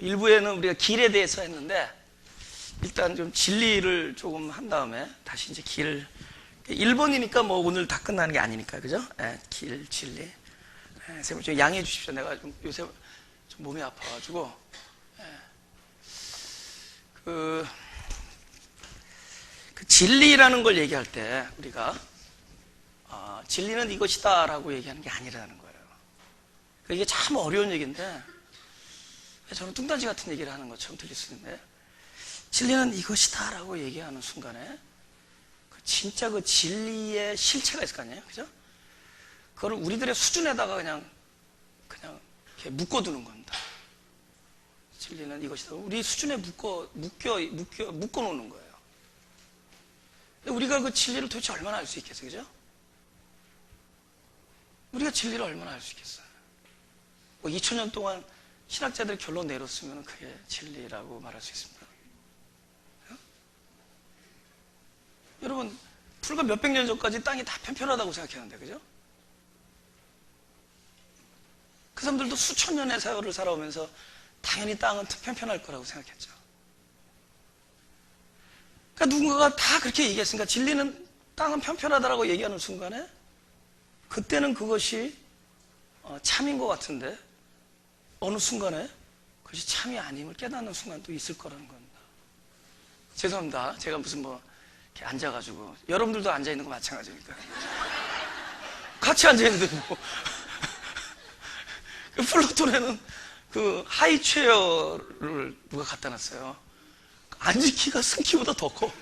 일부에는 우리가 길에 대해서 했는데, 일단 좀 진리를 조금 한 다음에 다시 이제 길. 1번이니까 뭐 오늘 다 끝나는 게 아니니까, 그죠? 예, 길, 진리. 예, 선생님 좀 양해해 주십시오. 내가 좀 요새 좀 몸이 아파가지고. 예. 그 진리라는 걸 얘기할 때 우리가 진리는 이것이다 라고 얘기하는 게 아니라는 거예요. 이게 참 어려운 얘기인데, 저는 뚱딴지 같은 얘기를 하는 것처럼 들릴 수 있는데, 진리는 이것이다 라고 얘기하는 순간에 진짜 그 진리의 실체가 있을 거 아니에요, 그죠? 그걸 우리들의 수준에다가 그냥 이렇게 묶어두는 겁니다. 진리는 이것이다. 우리 수준에 묶어놓는 거예요. 근데 우리가 그 진리를 도대체 얼마나 알 수 있겠어요, 그죠? 우리가 진리를 얼마나 알 수 있겠어요? 뭐 2000년 동안 신학자들이 결론 내렸으면 그게 진리라고 말할 수 있습니다. 여러분, 불과 몇백 년 전까지 땅이 다 편편하다고 생각했는데, 그죠? 그 사람들도 수천 년의 세월을 살아오면서 당연히 땅은 편편할 거라고 생각했죠. 그러니까 누군가가 다 그렇게 얘기했으니까 진리는 땅은 편편하다라고 얘기하는 순간에 그때는 그것이 참인 것 같은데 어느 순간에 그것이 참이 아님을 깨닫는 순간도 있을 거라는 겁니다. 죄송합니다. 제가 무슨 뭐 이렇게 앉아가지고, 여러분들도 앉아있는 거 마찬가지니까. 같이 앉아있는데 뭐. 그 플루톤에는 그 하이체어를 누가 갖다 놨어요. 앉은 키가 쓴 키보다 더 커.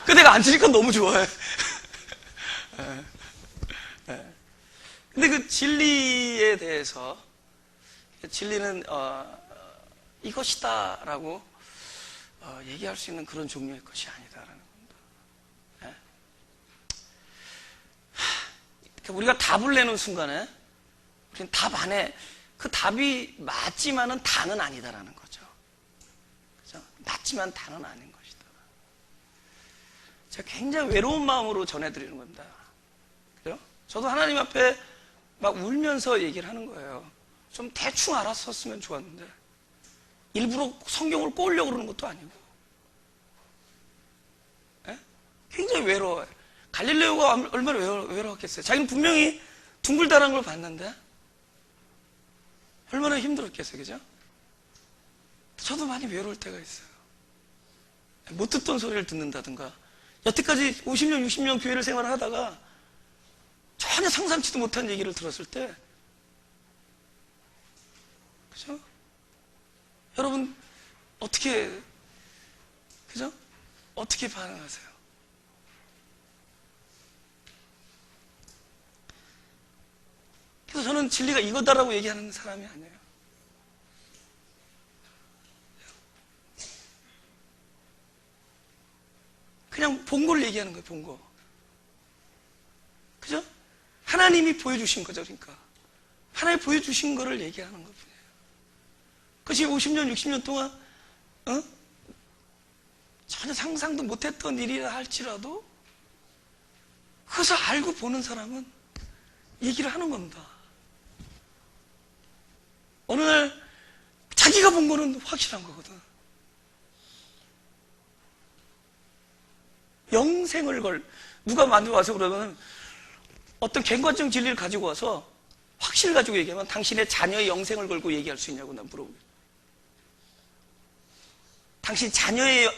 그 내가 앉으니까 너무 좋아해. 근데 그 진리에 대해서, 진리는 이것이다 라고 얘기할 수 있는 그런 종류의 것이 아니다라는 겁니다. 우리가 답을 내는 순간에 우리는 답 안에 그 답이 맞지만은 다는 아니다라는 거죠. 그죠? 맞지만 다는 아닌 것이다. 제가 굉장히 외로운 마음으로 전해드리는 겁니다. 그죠? 저도 하나님 앞에 막 울면서 얘기를 하는 거예요. 좀 대충 알았었으면 좋았는데, 일부러 성경을 꼬으려고 그러는 것도 아니고, 굉장히 외로워요. 갈릴레오가 얼마나 외로웠겠어요. 자기는 분명히 둥글다는 걸 봤는데 얼마나 힘들었겠어요, 그죠? 저도 많이 외로울 때가 있어요. 못 듣던 소리를 듣는다든가, 여태까지 50년, 60년 교회를 생활을 하다가 전혀 상상치도 못한 얘기를 들었을 때, 그죠? 여러분 어떻게, 그죠? 어떻게 반응하세요? 그래서 저는 진리가 이거다라고 얘기하는 사람이 아니에요. 그냥 본 걸 얘기하는 거예요, 본 거. 그죠? 하나님이 보여주신 거죠, 그러니까. 하나님이 보여주신 거를 얘기하는 것 뿐이에요. 그것이 50년, 60년 동안, 전혀 상상도 못했던 일이라 할지라도, 그것을 알고 보는 사람은 얘기를 하는 겁니다. 어느 날 자기가 본 거는 확실한 거거든. 영생을 누가 만들어와서 그러면 어떤 객관적 진리를 가지고 와서 확신을 가지고 얘기하면 당신의 자녀의 영생을 걸고 얘기할 수 있냐고 난 물어보거든. 당신 자녀의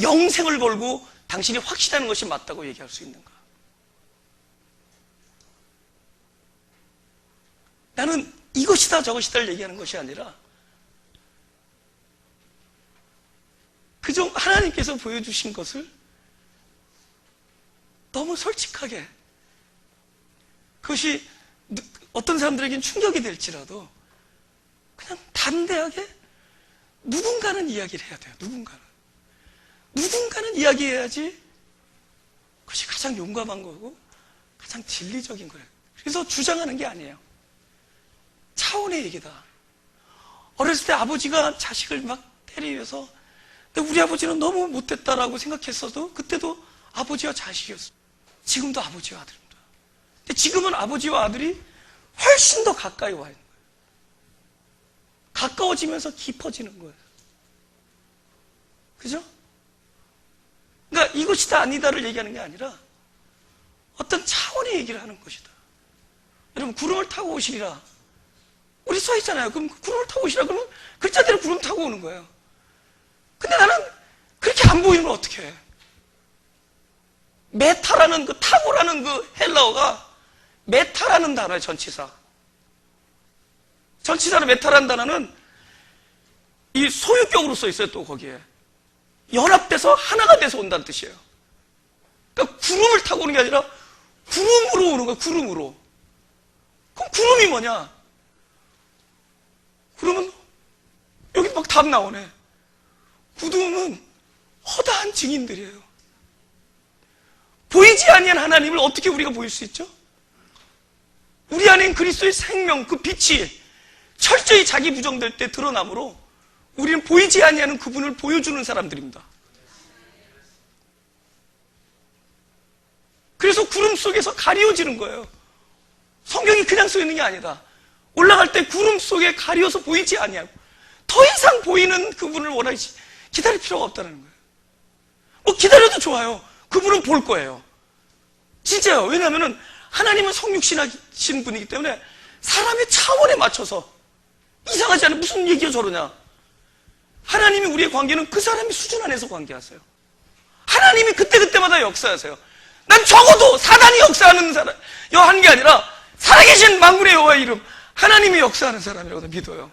영생을 걸고 당신이 확신하는 것이 맞다고 얘기할 수 있는가? 나는 이것이다 저것이다를 얘기하는 것이 아니라 그저 하나님께서 보여주신 것을 너무 솔직하게, 그것이 어떤 사람들에게는 충격이 될지라도 그냥 담대하게 누군가는 이야기를 해야 돼요. 누군가는 이야기해야지 그것이 가장 용감한 거고 가장 진리적인 거예요. 그래서 주장하는 게 아니에요. 차원의 얘기다. 어렸을 때 아버지가 자식을 막 때리면서, 근데 우리 아버지는 너무 못됐다라고 생각했어도 그때도 아버지와 자식이었어. 지금도 아버지와 아들입니다. 근데 지금은 아버지와 아들이 훨씬 더 가까이 와 있는 거예요. 가까워지면서 깊어지는 거예요. 그죠? 그러니까 이것이다 아니다를 얘기하는 게 아니라 어떤 차원의 얘기를 하는 것이다. 여러분, 구름을 타고 오시리라. 우리 써 있잖아요. 그럼 구름을 타고 오시라. 그러면 글자대로 구름 타고 오는 거예요. 근데 나는 그렇게 안 보이면 어떻게 해? 메타라는 그 타고라는 그 헬라어가 메타라는 단어의 전치사. 전치사로 메타라는 단어는 이 소유격으로 써 있어요. 또 거기에 연합돼서 하나가 돼서 온다는 뜻이에요. 그러니까 구름을 타고 오는 게 아니라 구름으로 오는 거예요. 구름으로. 그럼 구름이 뭐냐? 그러면 여기 막 답 나오네. 구름은 허다한 증인들이에요. 보이지 아니한 하나님을 어떻게 우리가 보일 수 있죠? 우리 안엔 그리스도의 생명, 그 빛이 철저히 자기 부정될 때 드러나므로 우리는 보이지 아니하는 그분을 보여주는 사람들입니다. 그래서 구름 속에서 가리워지는 거예요. 성경이 그냥 써 있는 게 아니다. 올라갈 때 구름 속에 가리워서 보이지 아니하고 더 이상 보이는 그분을 원하지 기다릴 필요가 없다는 거예요. 뭐 기다려도 좋아요. 그분은 볼 거예요. 진짜요. 왜냐하면 하나님은 성육신하신 분이기 때문에 사람의 차원에 맞춰서 이상하지 않아요. 무슨 얘기야 저러냐. 하나님이 우리의 관계는 그 사람의 수준 안에서 관계하세요. 하나님이 그때그때마다 역사하세요. 난 적어도 사단이 역사하는 사람, 하는 게 아니라 살아계신 만군의 여호와의 이름, 하나님이 역사하는 사람이라고 믿어요.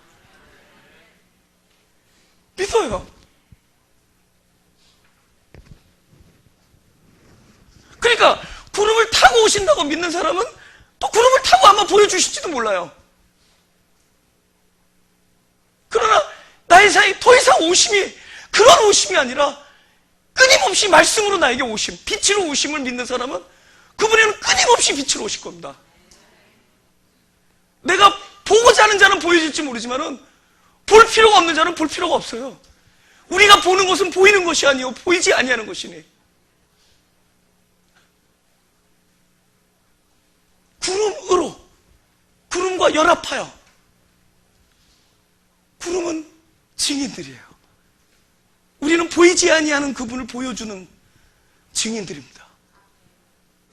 믿어요. 그러니까 구름을 타고 오신다고 믿는 사람은 또 구름을 타고 아마 보여주실지도 몰라요. 그러나 나의 사이 더 이상 오심이 그런 오심이 아니라 끊임없이 말씀으로 나에게 오심, 빛으로 오심을 믿는 사람은 그분에는 끊임없이 빛으로 오실 겁니다. 내가 보고자 하는 자는 보여질지 모르지만은 볼 필요가 없는 자는 볼 필요가 없어요. 우리가 보는 것은 보이는 것이 아니요 보이지 아니하는 것이니. 구름과 연합하여 구름은 증인들이에요. 우리는 보이지 아니하는 그분을 보여주는 증인들입니다.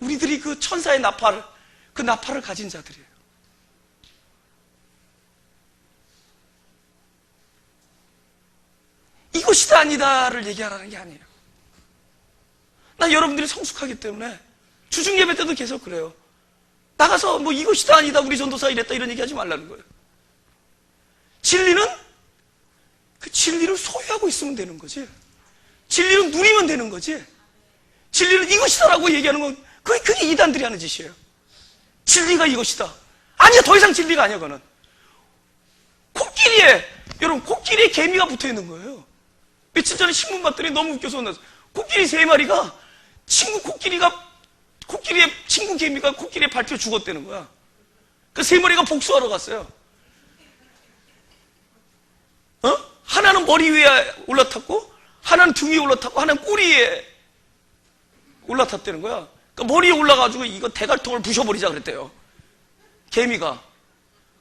우리들이 그 천사의 그 나팔을 가진 자들이에요. 이것이다 아니다를 얘기하라는 게 아니에요. 난 여러분들이 성숙하기 때문에 주중 예배 때도 계속 그래요. 나가서 뭐 이것이다 아니다 우리 전도사 이랬다 이런 얘기하지 말라는 거예요. 진리는 그 진리를 소유하고 있으면 되는 거지. 진리를 누리면 되는 거지. 진리는 이것이다라고 얘기하는 건 그게 이단들이 하는 짓이에요. 진리가 이것이다. 아니야, 더 이상 진리가 아니야. 그거는 여러분 코끼리에 개미가 붙어 있는 거예요. 며칠 전에 신문 봤더니 너무 웃겨서 코끼리 3마리가 코끼리의 친구 개미가 코끼리에 밟혀 죽었다는 거야. 그 3마리가 복수하러 갔어요. 하나는 머리 위에 올라탔고, 하나는 등 위에 올라탔고, 하나는 꼬리에 올라탔다는 거야. 그러니까 머리에 올라가지고 이거 대갈통을 부셔버리자 그랬대요. 개미가.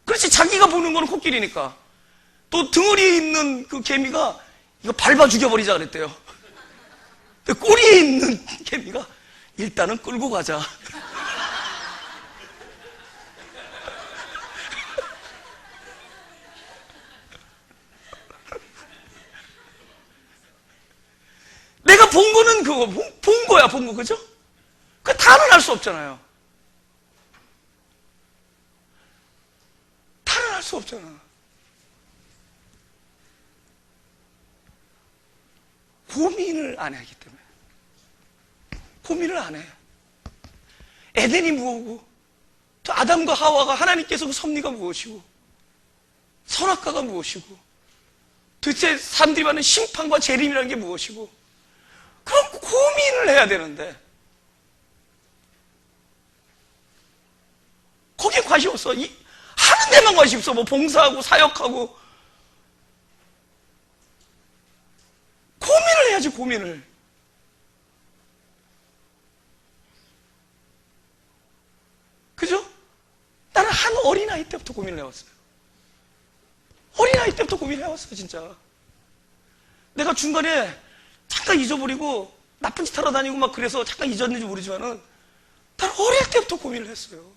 그렇지, 자기가 보는 거는 코끼리니까. 또 등허리에 있는 그 개미가 이거 밟아 죽여버리자 그랬대요. 꼬리에 있는 개미가 일단은 끌고 가자. 내가 본 거는 그거, 본 거야, 그죠? 그 탈환할 수 없잖아요. 탈환할 수 없잖아. 고민을 안 하기 때문에. 고민을 안 해. 에덴이 무엇이고, 또 아담과 하와가 하나님께서 그 섭리가 무엇이고, 선악과가 무엇이고, 도대체 사람들이 받는 심판과 재림이라는 게 무엇이고, 그런 고민을 해야 되는데, 거기에 관심 없어. 하는 데만 관심 없어. 뭐 봉사하고 사역하고. 고민을 해야지, 고민을. 그죠? 나는 한 어린아이 때부터 고민을 해왔어요. 어린아이 때부터 고민해왔어요, 진짜. 내가 중간에 잠깐 잊어버리고 나쁜 짓 하러 다니고 막 그래서 잠깐 잊었는지 모르지만은 난 어릴 때부터 고민을 했어요.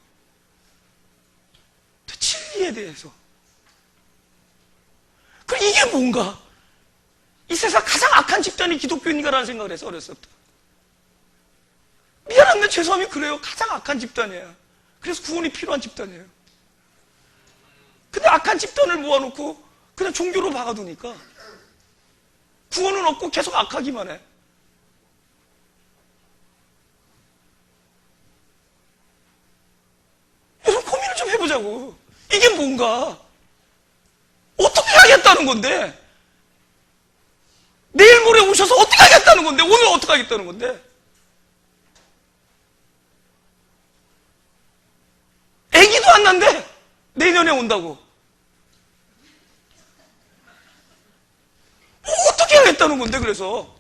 진리에 대해서. 그럼 이게 뭔가? 이 세상 가장 악한 집단이 기독교인가라는 생각을 해서 어렸을 때. 미안한데 죄송하면 그래요. 가장 악한 집단이에요. 그래서 구원이 필요한 집단이에요. 근데 악한 집단을 모아놓고 그냥 종교로 박아두니까 구원은 없고 계속 악하기만 해. 여러분 고민을 좀 해보자고. 이게 뭔가? 어떻게 하겠다는 건데? 내일 모레 오셔서 어떻게 하겠다는 건데? 오늘 어떻게 하겠다는 건데? 애기도 안 난대. 내년에 온다고. 어떻게 하겠다는 건데, 그래서.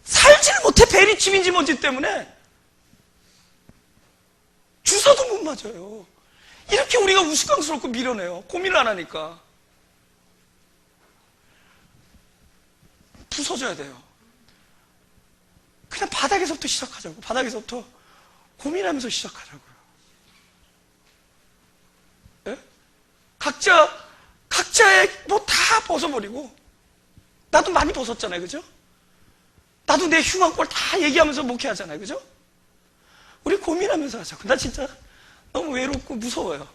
살지를 못해, 베리침인지 뭔지 때문에. 주사도 못 맞아요. 이렇게 우리가 우스꽝스럽고 밀어내요. 고민을 안 하니까. 부서져야 돼요. 그냥 바닥에서부터 시작하자고. 바닥에서부터 고민하면서 시작하자고요. 예? 각자의 뭐 다 벗어버리고. 나도 많이 벗었잖아요. 그죠? 나도 내 흉한 꼴 다 얘기하면서 목회하잖아요. 그죠? 우리 고민하면서 하자고. 나 진짜 너무 외롭고 무서워요.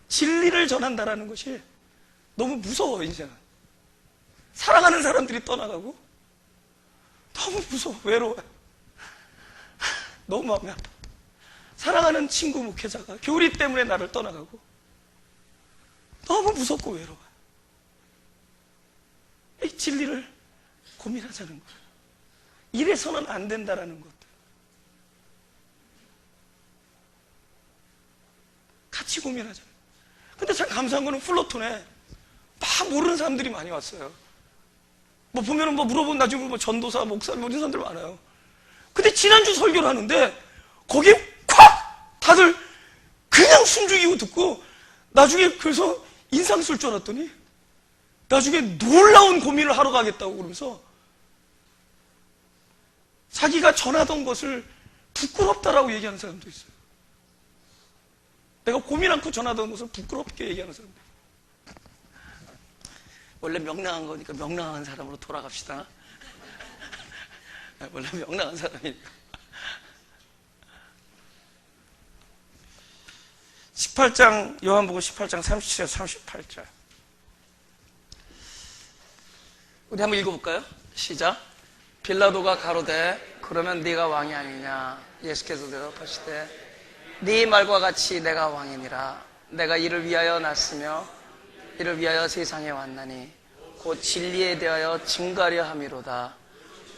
진리를 전한다라는 것이 너무 무서워요, 이제는. 사랑하는 사람들이 떠나가고 너무 무서워, 외로워요. 너무 마음이 아파. 사랑하는 친구 목회자가 교리 때문에 나를 떠나가고 너무 무섭고 외로워요. 이 진리를 고민하자는 거예요. 이래서는 안 된다라는 것들. 같이 고민하잖아요. 근데 참 감사한 거는 플로톤에 막 모르는 사람들이 많이 왔어요. 뭐 보면은 뭐 물어보면 나중에 뭐 전도사, 목사, 뭐 이런 사람들 많아요. 근데 지난주 설교를 하는데 거기에 콱! 다들 그냥 숨죽이고 듣고 나중에 그래서 인상 쓸 줄 알았더니 나중에 놀라운 고민을 하러 가겠다고 그러면서 자기가 전하던 것을 부끄럽다라고 얘기하는 사람도 있어요. 내가 고민 않고 전하던 것을 부끄럽게 얘기하는 사람들. 원래 명랑한 거니까 명랑한 사람으로 돌아갑시다. 원래 명랑한 사람이니까. 18장, 요한복음 18장 37절, 38절. 우리 한번 읽어볼까요? 시작. 빌라도가 가로되 그러면 네가 왕이 아니냐? 예수께서 대답하시되 네 말과 같이 내가 왕이니라. 내가 이를 위하여 났으며 이를 위하여 세상에 왔나니 곧 진리에 대하여 증가려 함이로다.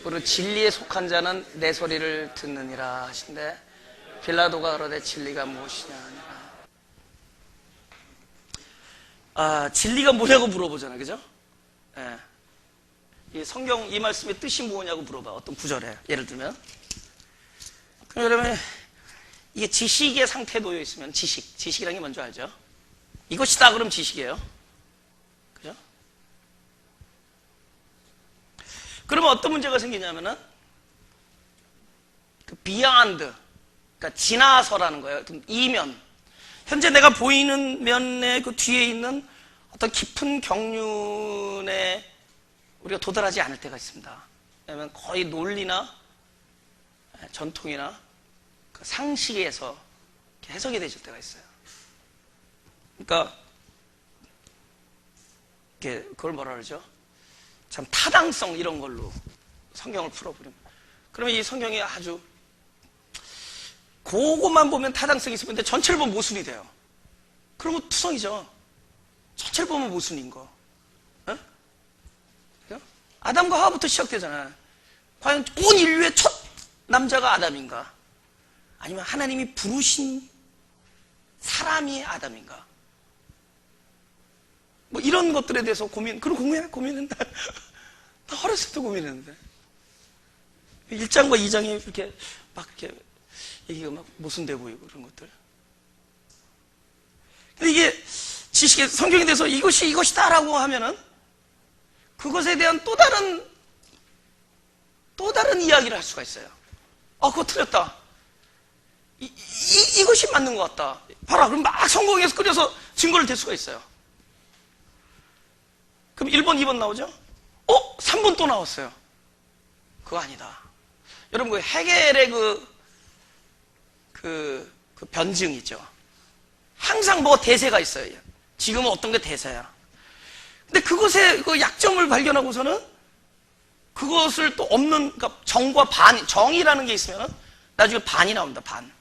그리고 진리에 속한 자는 내 소리를 듣느니라 하신대 빌라도가 그러되 진리가 무엇이냐 하니라. 진리가 뭐냐고 물어보잖아요. 그죠? 예. 이 성경 이 말씀의 뜻이 뭐냐고 물어봐. 어떤 구절에. 예를 들면. 그러면 이게 지식의 상태에 놓여 있으면 지식이라는 게 뭔지 알죠? 이것이다 그럼 지식이에요. 그죠? 그러면 어떤 문제가 생기냐면은 그 beyond, 그러니까 지나서라는 거예요. 이면. 현재 내가 보이는 면의 그 뒤에 있는 어떤 깊은 경륜에 우리가 도달하지 않을 때가 있습니다. 왜냐하면 거의 논리나 전통이나 그 상식에서 해석이 되실 때가 있어요. 그러니까 그걸 뭐라 그러죠? 참 타당성 이런 걸로 성경을 풀어버리면 그러면 이 성경이 아주 그것만 보면 타당성이 있으면 근데 전체를 보면 모순이 돼요. 그러면 투성이죠. 전체를 보면 모순인 거. 어? 아담과 하와부터 시작되잖아요. 과연 온 인류의 첫 남자가 아담인가? 아니면 하나님이 부르신 사람이 아담인가? 뭐 이런 것들에 대해서 그런 고민했나? 나 어렸을 때 고민했는데. 1장과 2장이 이렇게 막 이렇게 얘기가 막 모순돼 보이고 그런 것들. 근데 이게 지식의 성경에 대해서 이것이 이것이다라고 하면은 그것에 대한 또 다른 이야기를 할 수가 있어요. 그거 틀렸다. 이것이 맞는 것 같다. 봐라. 그럼 막 성경에서 끓여서 증거를 댈 수가 있어요. 그럼 1번, 2번 나오죠? 3번 또 나왔어요. 그거 아니다. 여러분, 그 헤겔의 그 변증 있죠? 항상 뭐 대세가 있어요. 지금은 어떤 게 대세야. 근데 그것의 그 약점을 발견하고서는 그것을 또 없는, 그러니까 정과 반, 정이라는 게 있으면 나중에 반이 나옵니다. 반.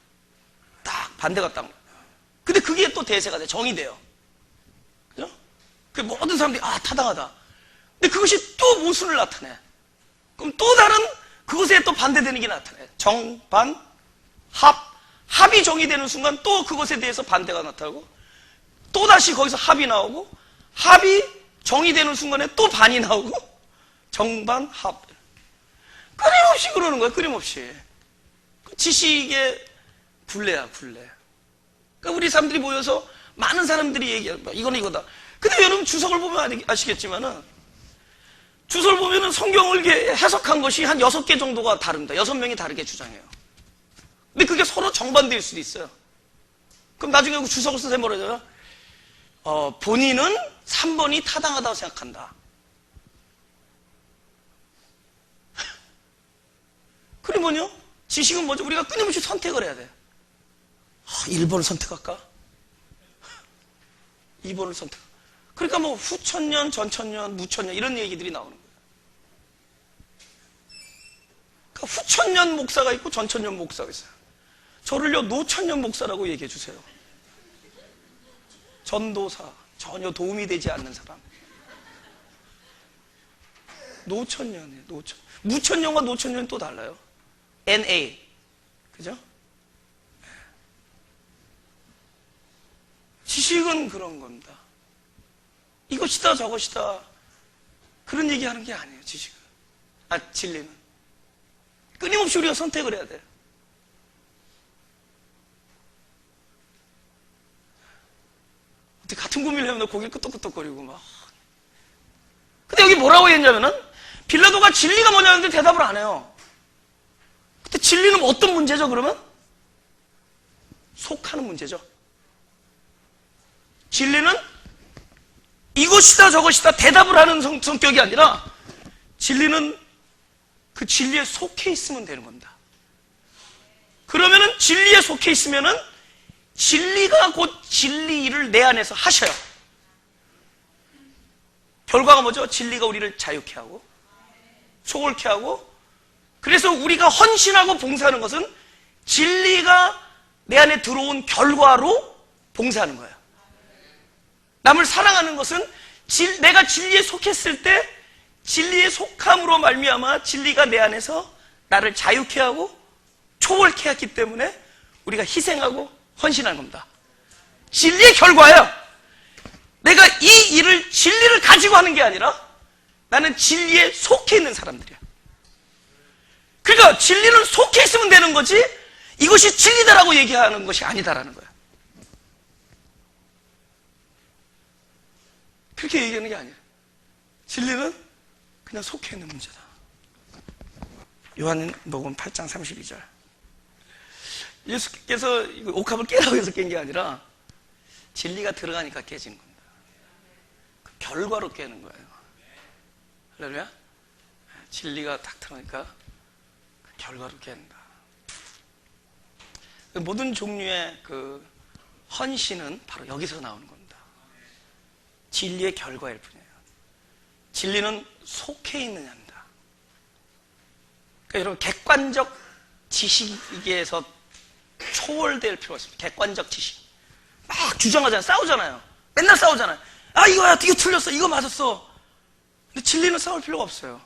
딱 반대가 딱. 근데 그게 또 대세가 돼. 정이 돼요. 그죠? 그 모든 사람들이 타당하다. 근데 그것이 또 모순을 나타내. 그럼 또 다른 그것에 또 반대되는 게 나타나요. 정, 반, 합. 합이 정이 되는 순간 또 그것에 대해서 반대가 나타나고 또 다시 거기서 합이 나오고 합이 정이 되는 순간에 또 반이 나오고 정반, 합. 끊임없이 그러는 거예요. 끊임없이. 지식의 굴레야, 굴레. 그러니까 우리 사람들이 모여서 많은 사람들이 얘기해요. 이거는 이거다. 근데 여러분 주석을 보면 아시겠지만은 주석을 보면은 성경을 이렇게 해석한 것이 한 6개 정도가 다릅니다. 6명이 다르게 주장해요. 근데 그게 서로 정반대일 수도 있어요. 그럼 나중에 그 주석을 써서 뭐라 해요? 본인은 3번이 타당하다고 생각한다. 그게 뭐냐? 지식은 뭐죠? 우리가 끊임없이 선택을 해야 돼. 1번을 선택할까? 2번을 선택. 그러니까 뭐 후천년, 전천년, 무천년 이런 얘기들이 나오는 거예요. 그러니까 후천년 목사가 있고 전천년 목사가 있어요. 저를요 노천년 목사라고 얘기해 주세요. 전도사, 전혀 도움이 되지 않는 사람. 노천년이에요. 노천. 무천년과 노천년은 또 달라요. NA, 그죠? 지식은 그런 겁니다. 이것이다 저것이다 그런 얘기하는 게 아니에요. 지식은, 진리는 끊임없이 우리가 선택을 해야 돼요. 어떻게 같은 고민을 하면 고개를 끄덕끄덕거리고 막. 근데 여기 뭐라고 했냐면은 빌라도가 진리가 뭐냐는데 대답을 안 해요. 근데 진리는 어떤 문제죠? 그러면 속하는 문제죠. 진리는 이것이다 저것이다 대답을 하는 성격이 아니라 진리는 그 진리에 속해 있으면 되는 겁니다. 그러면은 진리에 속해 있으면은 진리가 곧 진리 일을 내 안에서 하셔요. 결과가 뭐죠? 진리가 우리를 자유케 하고 초월케 하고, 그래서 우리가 헌신하고 봉사하는 것은 진리가 내 안에 들어온 결과로 봉사하는 거예요. 남을 사랑하는 것은 내가 진리에 속했을 때 진리에 속함으로 말미암아 진리가 내 안에서 나를 자유케 하고 초월케 했기 때문에 우리가 희생하고 헌신하는 겁니다. 진리의 결과예요. 내가 이 일을 진리를 가지고 하는 게 아니라 나는 진리에 속해 있는 사람들이야. 그러니까 진리는 속해 있으면 되는 거지 이것이 진리다라고 얘기하는 것이 아니다라는 거야. 그렇게 얘기하는 게 아니야. 진리는 그냥 속해 있는 문제다. 요한복음 8장 32절. 예수께서 옥합을 깨라고 해서 깬 게 아니라 진리가 들어가니까 깨지는 겁니다. 그 결과로 깨는 거예요. 할렐루야? 진리가 딱 들어오니까 그 결과로 깨는다. 모든 종류의 그 헌신은 바로 여기서 나오는 겁니다. 진리의 결과일 뿐이에요. 진리는 속해 있느냐입니다. 그러니까 여러분 객관적 지식에서 초월될 필요가 있습니다. 객관적 지식. 막 주장하잖아요. 싸우잖아요. 맨날 싸우잖아요. 이거야, 이거 틀렸어. 이거 맞았어. 근데 진리는 싸울 필요가 없어요.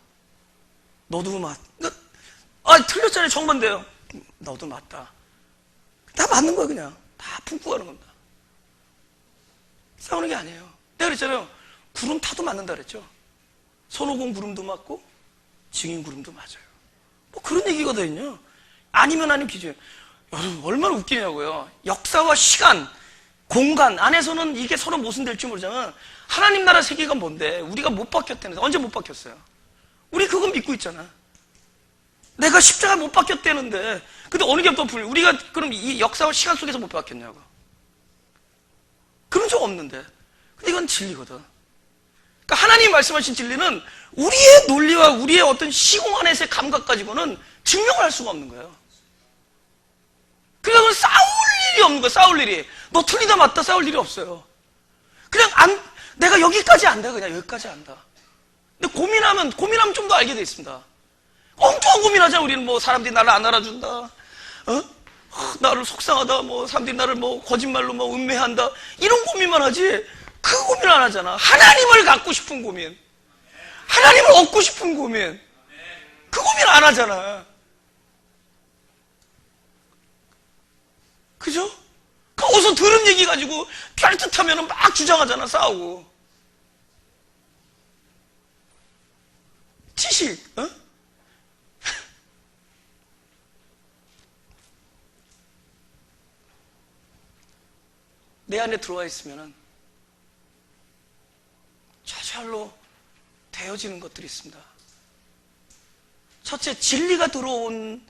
너도 틀렸잖아요. 정반대요. 너도 맞다. 다 맞는 거예요. 그냥 다 품고 가는 겁니다. 싸우는 게 아니에요. 내가 그랬잖아요. 구름 타도 맞는다 그랬죠. 손오공 구름도 맞고 증인 구름도 맞아요. 뭐 그런 얘기거든요. 아니면 아닌 기준. 여러분 얼마나 웃기냐고요. 역사와 시간, 공간 안에서는 이게 서로 모순될지 모르잖아. 하나님 나라 세계가 뭔데? 우리가 못 박혔다면서. 언제 못 박혔어요? 우리 그건 믿고 있잖아. 내가 십자가 못 박혔다는데, 근데 어느 게 더 우리가 그럼 이 역사와 시간 속에서 못 박혔냐고. 그런 적 없는데. 근데 이건 진리거든. 그러니까 하나님 말씀하신 진리는 우리의 논리와 우리의 어떤 시공 안에서의 감각 가지고는 증명할 수가 없는 거예요. 그러니까 그건 싸울 일이 없는 거야, 싸울 일이. 너 틀리다 맞다 싸울 일이 없어요. 그냥 내가 여기까지 안다, 그냥 여기까지 안다. 근데 고민하면 좀 더 알게 돼 있습니다. 엉뚱한 고민하자, 우리는 뭐 사람들이 나를 안 알아준다, 나를 속상하다, 뭐 사람들이 나를 뭐 거짓말로 뭐 음해한다, 이런 고민만 하지, 그 고민 안 하잖아. 하나님을 갖고 싶은 고민, 하나님을 얻고 싶은 고민, 그 고민 안 하잖아. 그죠? 어디서 들은 얘기 가지고 펼듯하면 막 주장하잖아, 싸우고. 지식, 내 안에 들어와 있으면은 저절로 되어지는 것들이 있습니다. 첫째, 진리가 들어온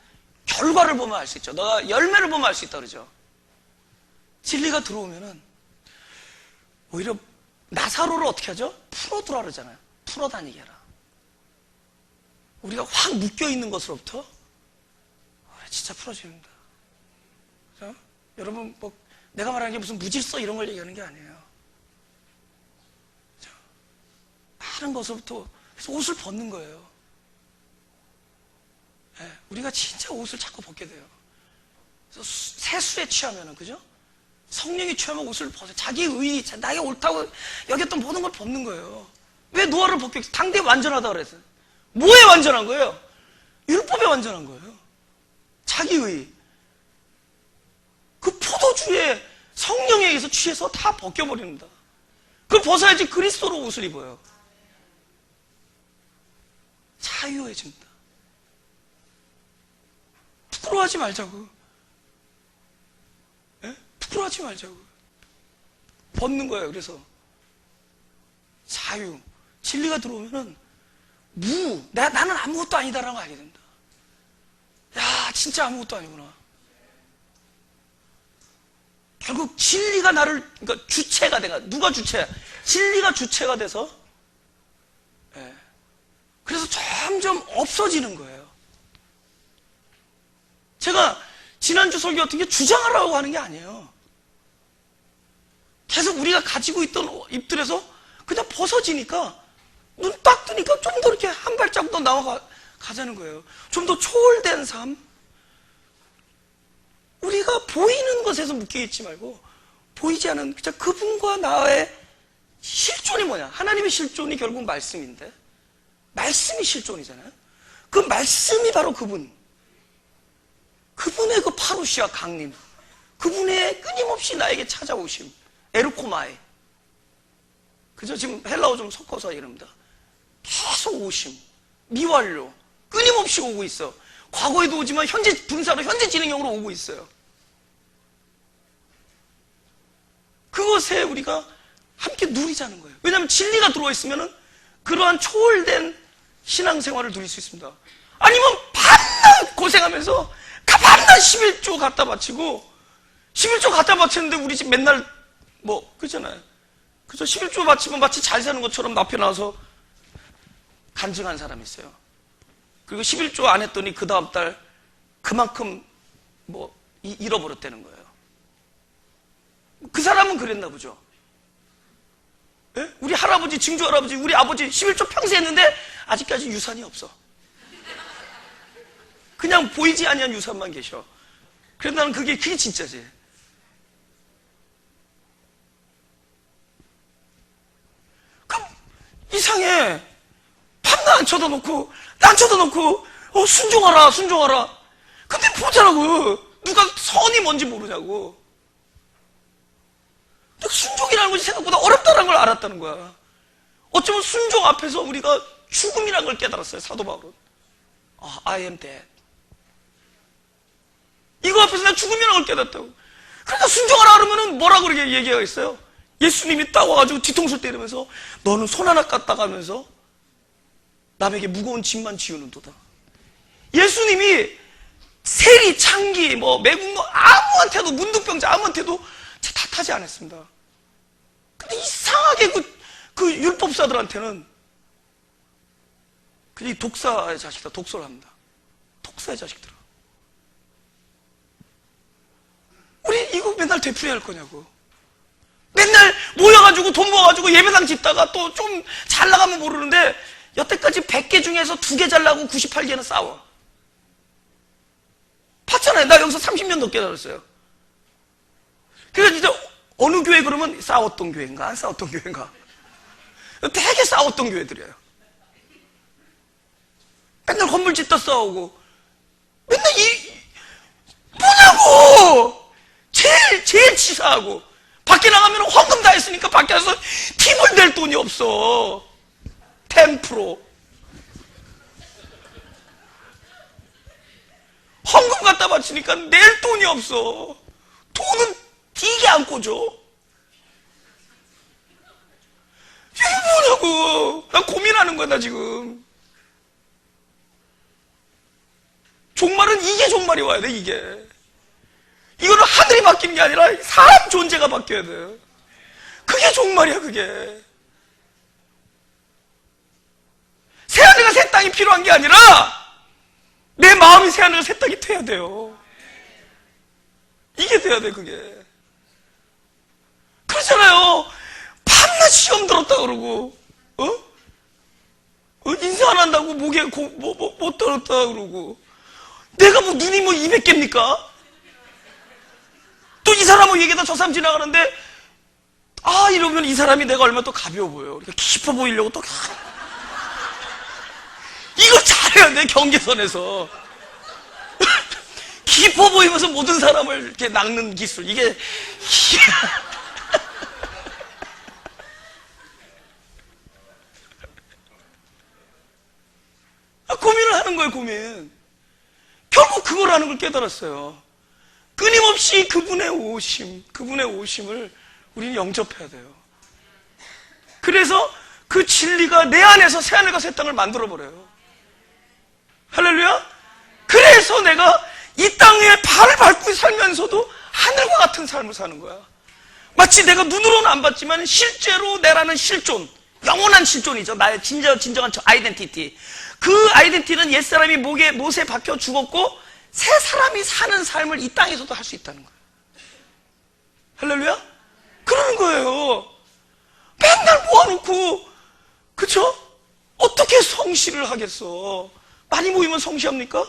결과를 보면 알 수 있죠. 너가 열매를 보면 알 수 있다 그러죠. 진리가 들어오면은 오히려 나사로를 어떻게 하죠? 풀어두라 그러잖아요. 풀어다니게 해라. 우리가 확 묶여있는 것으로부터 진짜 풀어집니다. 그죠? 여러분, 뭐 내가 말하는 게 무슨 무질서 이런 걸 얘기하는 게 아니에요. 그죠? 많은 것으로부터, 그래서 옷을 벗는 거예요. 네, 우리가 진짜 옷을 자꾸 벗게 돼요. 그래서 세수에 취하면은, 그죠? 성령이 취하면 옷을 벗어요. 자기 의, 나에게 옳다고 여겼던 모든 걸 벗는 거예요. 왜 노아를 벗겨? 당대에 완전하다 그랬어요. 뭐에 완전한 거예요? 율법에 완전한 거예요. 자기 의. 그 포도주에 성령에 의해서 취해서 다 벗겨버립니다. 그걸 벗어야지 그리스도로 옷을 입어요. 자유해집니다. 부끄러워하지 말자고. 예? 부끄러워하지 말자고. 벗는 거예요. 그래서 자유, 진리가 들어오면은 나는 아무것도 아니다라는 걸 알게 된다. 야, 진짜 아무것도 아니구나. 결국 진리가 그러니까 주체가 돼가. 누가 주체야? 진리가 주체가 돼서, 예. 그래서 점점 없어지는 거예요. 제가 지난주 설교 같은 게 주장하라고 하는 게 아니에요. 계속 우리가 가지고 있던 입들에서 그냥 벗어지니까, 눈 딱 뜨니까 좀 더 이렇게 한 발자국 더 나아가자는 거예요. 좀 더 초월된 삶. 우리가 보이는 것에서 묶여있지 말고, 보이지 않은 그분과 나의 실존이 뭐냐? 하나님의 실존이 결국 말씀인데, 말씀이 실존이잖아요. 그 말씀이 바로 그분의 그 파루시아 강림, 그분의 끊임없이 나에게 찾아오심, 에르코마이. 그죠? 지금 헬라어 좀 섞어서 이럽니다. 계속 오심, 미완료, 끊임없이 오고 있어. 과거에도 오지만 현재 분사로, 현재 진행형으로 오고 있어요. 그것에 우리가 함께 누리자는 거예요. 왜냐하면 진리가 들어와 있으면 그러한 초월된 신앙생활을 누릴 수 있습니다. 아니면 밤낮 고생하면서 밤낮 11조 갖다 바치고, 11조 갖다 바치는데 우리 집 맨날 뭐 그렇잖아요. 그죠? 11조 바치면 마치 잘 사는 것처럼 앞에 나와서 간증한 사람이 있어요. 그리고 11조 안 했더니 그 다음 달 그만큼 뭐 잃어버렸다는 거예요. 그 사람은 그랬나 보죠. 예? 우리 할아버지, 증조 할아버지, 우리 아버지 11조 평생 했는데 아직까지 유산이 없어. 그냥 보이지 아니한 유산만 계셔. 그래서 나는 그게 진짜지. 그럼 이상해. 밤낮 안 쳐다놓고, 순종하라. 근데 보자라고. 누가 선이 뭔지 모르냐고. 순종이라는 것이 생각보다 어렵다는 걸 알았다는 거야. 어쩌면 순종 앞에서 우리가 죽음이라는 걸 깨달았어요, 사도 바울은. I am dead. 이거 앞에서 난 죽음이라는 걸 깨닫다고. 그러니까 순종하라 그러면은 뭐라고 그렇게 얘기하겠어요? 예수님이 딱 와가지고 뒤통수를 때리면서 너는 손 하나 깠다 가면서 남에게 무거운 짐만 지우는도다. 예수님이 세리, 창기, 매국노 아무한테도, 문둥병자 아무한테도 탓하지 않았습니다. 근데 이상하게 그 율법사들한테는 그게 독사의 자식이다, 독소를 합니다. 독사의 자식들아. 우리 이거 맨날 되풀이할 거냐고. 맨날 모여가지고 돈 모아가지고 예배당 짓다가 또 좀 잘 나가면 모르는데 여태까지 100개 중에서 2개 잘 나고 98개는 싸워. 봤잖아요. 나 여기서 30년 넘게 살았어요. 그러니까 진짜 어느 교회 그러면 싸웠던 교회인가 안 싸웠던 교회인가 되게 싸웠던 교회들이에요. 맨날 건물 짓다 싸우고 맨날 뭐냐고 제일 치사하고 밖에 나가면 헌금 다 했으니까 밖에 나서 팁을 낼 돈이 없어. 10% 헌금 갖다 바치니까 낼 돈이 없어. 돈은 되게 안 꽂아. 이게 뭐냐고. 나 고민하는 거야 나 지금. 종말은 이게 종말이 와야 돼. 이게 이거는 하늘이 바뀌는 게 아니라 사람 존재가 바뀌어야 돼. 그게 종말이야. 그게 새하늘과 새 땅이 필요한 게 아니라 내 마음이 새하늘과 새 땅이 돼야 돼요. 이게 돼야 돼. 그게 그렇잖아요. 밤낮 시험 들었다 그러고 인사 안 한다고 목에 못 들었다 그러고 내가 눈이 200개입니까? 또 이 사람하고 얘기하다 저 사람 지나가는데 이러면 이 사람이 내가 얼마나 또 가벼워 보여. 그러니까 깊어 보이려고 또 이거 잘해야 돼. 경계선에서 깊어 보이면서 모든 사람을 이렇게 낚는 기술. 이게 고민을 하는 거예요. 고민. 결국 그걸 하는 걸 깨달았어요. 끊임없이 그분의 오심을 우리는 영접해야 돼요. 그래서 그 진리가 내 안에서 새하늘과 새 땅을 만들어버려요. 할렐루야? 그래서 내가 이 땅에 발을 밟고 살면서도 하늘과 같은 삶을 사는 거야. 마치 내가 눈으로는 안 봤지만 실제로 내라는 실존, 영원한 실존이죠. 나의 진정한 아이덴티티. 그 아이덴티티는 옛사람이 못에 박혀 죽었고 새 사람이 사는 삶을 이 땅에서도 할 수 있다는 거예요. 할렐루야? 그러는 거예요. 맨날 모아놓고, 그쵸? 어떻게 성시를 하겠어? 많이 모이면 성시합니까?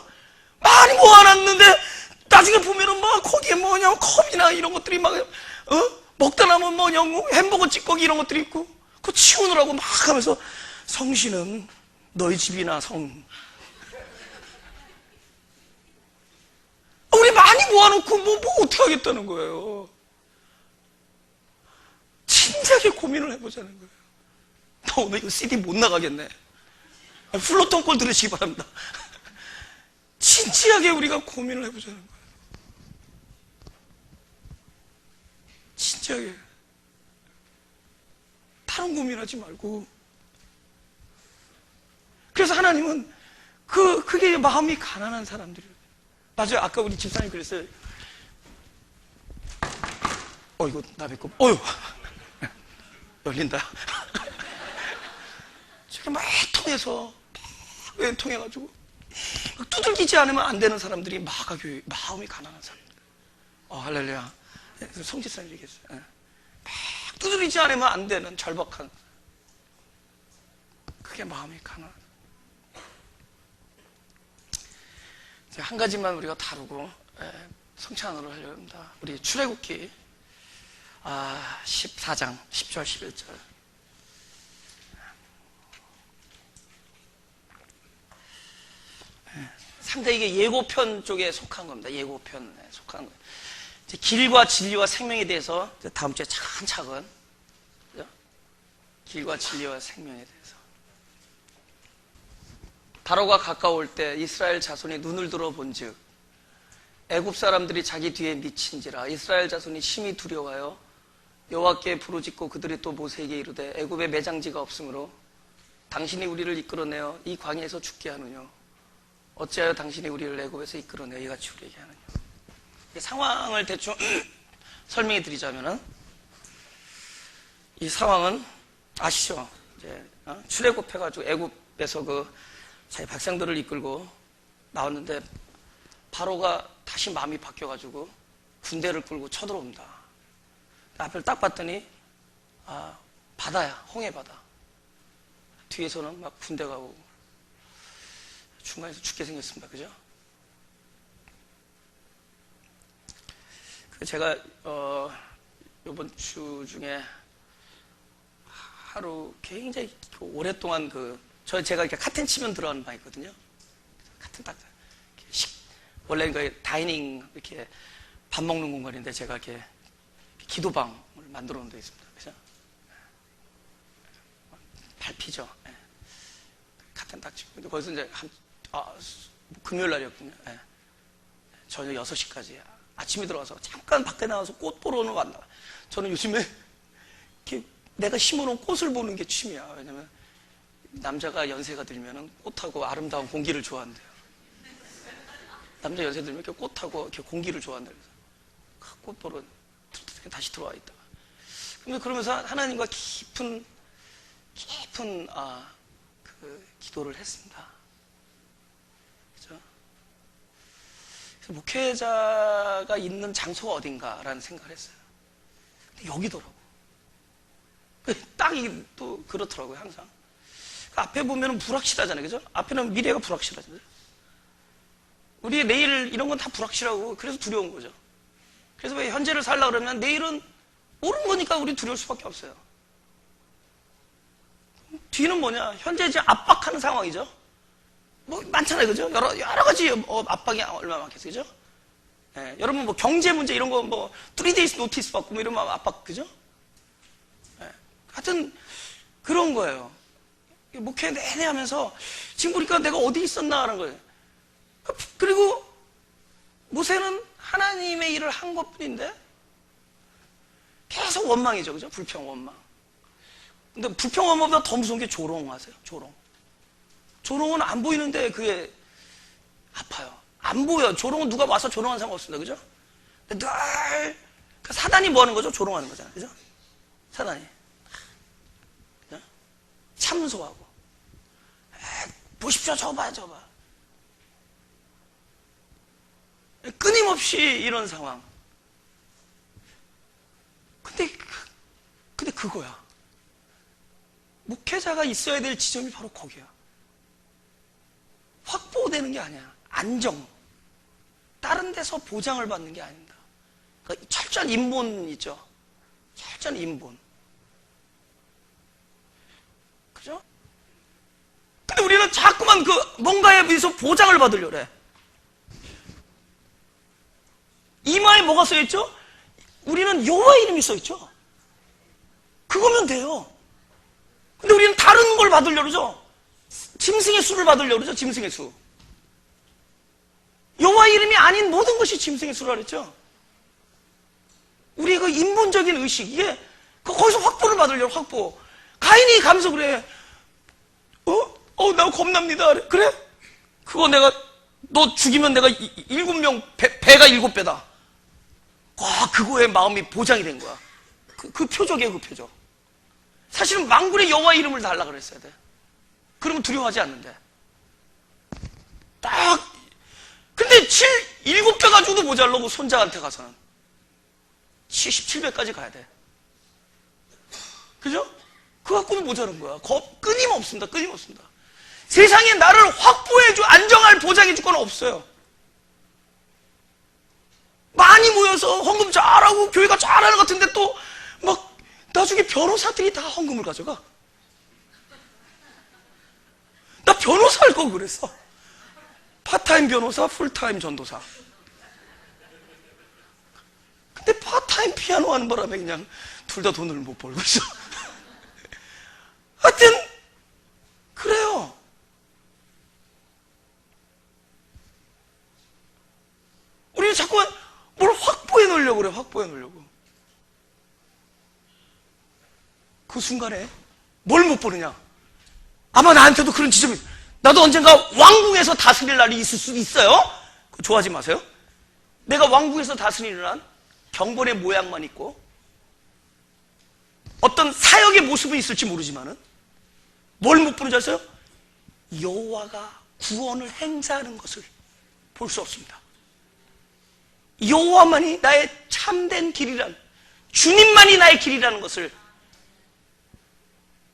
많이 모아놨는데 나중에 보면은 거기에 컵이나 이런 것들이 먹다 남은 햄버거 찌꺼기 이런 것들이 있고 그거 치우느라고 막 하면서 성시는 너희 집이나 우리 많이 모아놓고 어떻게 하겠다는 거예요. 진작에 고민을 해보자는 거예요. 나 오늘 이거 CD 못 나가겠네. 플로톤 꼴 들으시기 바랍니다. 진지하게 우리가 고민을 해보자는 거예요. 진지하게. 다른 고민하지 말고. 그래서 하나님은 그게 마음이 가난한 사람들이에요. 맞아요. 아까 우리 집사님 그랬어요. 이거 남의 거. 열린다. 제가 막 통해가지고 두들기지 않으면 안 되는 사람들이 마음이 가난한 사람들. 할렐루야. 성지사님 얘기했어요. 막 두들기지 않으면 안 되는 절박한. 그게 마음이 가난. 한 가지만 우리가 다루고 성찬으로 하려고 합니다. 우리 출애굽기 14장 10절 11절. 상당히 이게 예고편 쪽에 속한 겁니다. 예고편에 속한 거예요. 이제 길과 진리와 생명에 대해서 다음 주에 차근차근, 그죠? 길과 진리와 생명에 대해서. 바로가 가까울 때 이스라엘 자손이 눈을 들어 본즉 애굽 사람들이 자기 뒤에 미친지라 이스라엘 자손이 심히 두려워하여 여호와께 부르짖고 그들이 또 모세에게 이르되 애굽에 매장지가 없으므로 당신이 우리를 이끌어내어 이 광야에서 죽게 하느뇨 어찌하여 당신이 우리를 애굽에서 이끌어내어 이같이 우리에게 하느뇨. 상황을 대충 설명해 드리자면은 이 상황은 아시죠? 이제 출애굽해가지고 애굽에서 그 자기 백성들을 이끌고 나왔는데 바로가 다시 마음이 바뀌어가지고 군대를 끌고 쳐들어옵니다. 앞을 딱 봤더니 바다야, 홍해 바다. 뒤에서는 막 군대가 오고 중간에서 죽게 생겼습니다. 그죠? 제가 이번 주 중에 하루 굉장히 오랫동안 제가 이렇게 카텐 치면 들어가는 방이 있거든요. 카텐 딱 원래 그 다이닝 이렇게 밥 먹는 공간인데 제가 이렇게 기도방을 만들어 놓은 데 있습니다. 그죠? 밟히죠. 네. 카텐 딱 치고 근데 거기서 이제 금요일 날이었거든요. 네. 저녁 6시까지 아침에 들어가서 잠깐 밖에 나와서 꽃 보러 왔다. 저는 요즘에 이렇게 내가 심어놓은 꽃을 보는 게 취미야. 왜냐면 남자가 연세가 들면은 꽃하고 아름다운 공기를 좋아한대요. 남자 연세 들면 이렇게 꽃하고 이렇게 공기를 좋아한다. 그래서 꽃 보러 다시 들어와 있다. 그러면서 하나님과 깊은 기도를 했습니다. 그죠? 그래서 목회자가 있는 장소가 어딘가라는 생각을 했어요. 근데 여기더라고. 땅이 또 그렇더라고요, 항상. 앞에 보면 불확실하잖아요, 그죠? 앞에는 미래가 불확실하잖아요. 우리 내일 이런 건 다 불확실하고 그래서 두려운 거죠. 그래서 왜 현재를 살려고 그러면 내일은 모르는 거니까 우리 두려울 수밖에 없어요. 뒤는 뭐냐? 현재 이제 압박하는 상황이죠. 뭐 많잖아요, 그죠? 여러 가지 압박이 얼마나 많겠어요, 그죠? 예, 여러분 뭐 경제 문제 이런 거 뭐 3days 노티스 받고 뭐 이러면 압박, 그죠? 예, 하여튼 그런 거예요. 목회 내내 하면서 지금 보니까 내가 어디 있었나 하는 거예요. 그리고 모세는 하나님의 일을 한 것뿐인데 계속 원망이죠, 그죠? 불평, 원망. 근데 불평, 원망보다 더 무서운 게 조롱 아세요? 조롱. 조롱은 안 보이는데 그게 아파요. 안 보여. 조롱은 누가 와서 조롱하는 사람 없습니다, 그죠? 근데 늘 사단이 뭐 하는 거죠? 조롱하는 거잖아요, 그죠? 사단이. 그죠? 참소하고. 보십시오, 저 봐, 저 봐. 끊임없이 이런 상황. 근데 그거야. 목회자가 있어야 될 지점이 바로 거기야. 확보되는 게 아니야. 안정. 다른 데서 보장을 받는 게 아닙니다. 그러니까 철저한 인본 있죠. 철저한 인본. 그죠? 근데 우리는 자꾸만 뭔가에 비해서 보장을 받으려고 해. 이마에 뭐가 써있죠? 우리는 여호와 이름이 써있죠. 그거면 돼요. 근데 우리는 다른 걸 받으려고 그러죠. 짐승의 수를 받으려고 그러죠. 짐승의 수. 여호와 이름이 아닌 모든 것이 짐승의 수라 그랬죠. 우리의 그 인본적인 의식, 이게 거기서 확보를 받으려고 확보. 가인이 가면서 그래. 나 겁납니다. 그래? 그거 너 죽이면 내가 7명, 배가 7배다. 그거에 마음이 보장이 된 거야. 그 표적이에요, 그 표적. 사실은 만군의 여호와 이름을 달라 그랬어야 돼. 그러면 두려워하지 않는데. 근데 7배 가지고도 모자라고 손자한테 가서는 77배까지 가야 돼. 그죠? 그거 갖고는 모자란 거야. 끊임없습니다. 끊임없습니다. 세상에 나를 확보해줘, 안정할 보장해줄 건 없어요. 많이 모여서 헌금 잘하고 교회가 잘하는 것 같은데 또 막 나중에 변호사들이 다 헌금을 가져가. 나 변호사 할 거 그랬어. 파타임 변호사, 풀타임 전도사. 근데 파타임 피아노 하는 바람에 그냥 둘 다 돈을 못 벌고 있어. 하여튼 그래요. 우리는 자꾸 놓으려고 그래. 확 보여놓으려고. 그 순간에 뭘 못 보느냐? 아마 나한테도 그런 지점이, 나도 언젠가 왕궁에서 다스릴 날이 있을 수 있어요. 좋아하지 마세요. 내가 왕궁에서 다스리는 한 경번의 모양만 있고 어떤 사역의 모습은 있을지 모르지만은 뭘 못 보는 줄 아세요? 여호와가 구원을 행사하는 것을 볼 수 없습니다. 여호와만이 나의 참된 길이란, 주님만이 나의 길이라는 것을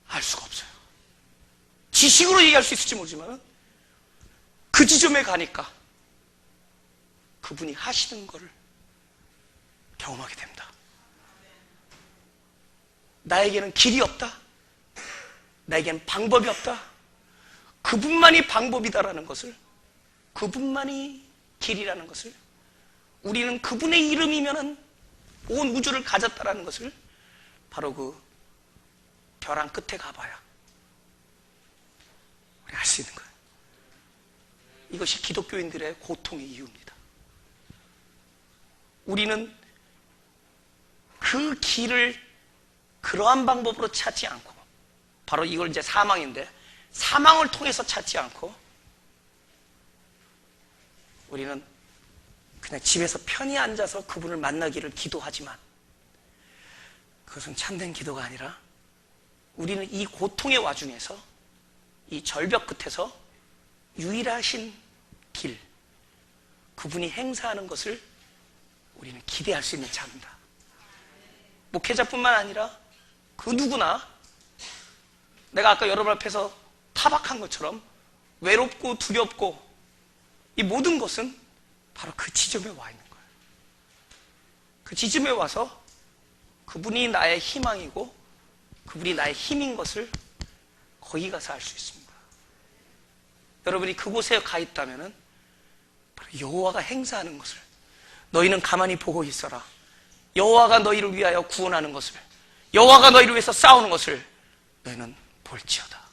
알 수가 없어요. 지식으로 얘기할 수 있을지 모르지만 그 지점에 가니까 그분이 하시는 것을 경험하게 됩니다. 나에게는 길이 없다, 나에게는 방법이 없다, 그분만이 방법이다라는 것을, 그분만이 길이라는 것을, 우리는 그분의 이름이면은 온 우주를 가졌다라는 것을 바로 그 벼랑 끝에 가봐야 우리 알 수 있는 거예요. 이것이 기독교인들의 고통의 이유입니다. 우리는 그 길을 그러한 방법으로 찾지 않고, 바로 이걸 이제 사망인데, 사망을 통해서 찾지 않고 우리는 그냥 집에서 편히 앉아서 그분을 만나기를 기도하지만 그것은 참된 기도가 아니라 우리는 이 고통의 와중에서, 이 절벽 끝에서 유일하신 길, 그분이 행사하는 것을 우리는 기대할 수 있는 자입니다. 목회자뿐만 아니라 그 누구나 내가 아까 여러분 앞에서 타박한 것처럼 외롭고 두렵고 이 모든 것은 바로 그 지점에 와 있는 거예요. 그 지점에 와서 그분이 나의 희망이고 그분이 나의 힘인 것을 거기 가서 알 수 있습니다. 여러분이 그곳에 가 있다면 바로 여호와가 행사하는 것을 너희는 가만히 보고 있어라. 여호와가 너희를 위하여 구원하는 것을, 여호와가 너희를 위해서 싸우는 것을 너희는 볼지어다.